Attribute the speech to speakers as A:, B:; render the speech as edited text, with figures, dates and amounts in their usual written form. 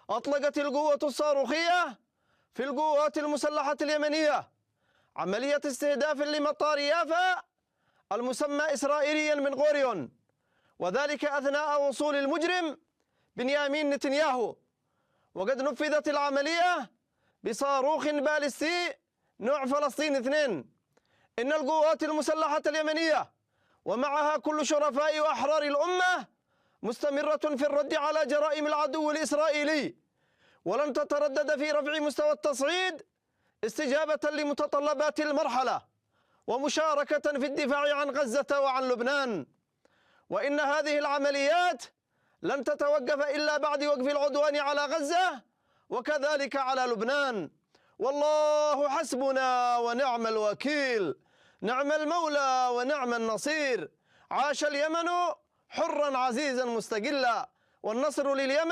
A: أطلقت القوة الصاروخية في القوات المسلحة اليمنية عملية استهداف لمطار يافا المسمى إسرائيليا بن غوريون، وذلك أثناء وصول المجرم بنيامين نتنياهو. وقد نفذت العملية بصاروخ باليستي نوع فلسطين 2. إن القوات المسلحة اليمنية ومعها كل شرفاء وأحرار الأمة مستمرة في الرد على جرائم العدو الإسرائيلي، ولن تتردد في رفع مستوى التصعيد استجابة لمتطلبات المرحلة ومشاركة في الدفاع عن غزة وعن لبنان. وإن هذه العمليات لن تتوقف إلا بعد وقف العدوان على غزة وكذلك على لبنان. والله حسبنا ونعم الوكيل، نعم المولى ونعم النصير. عاش اليمن حرا عزيزا مستقلا، والنصر لليمن.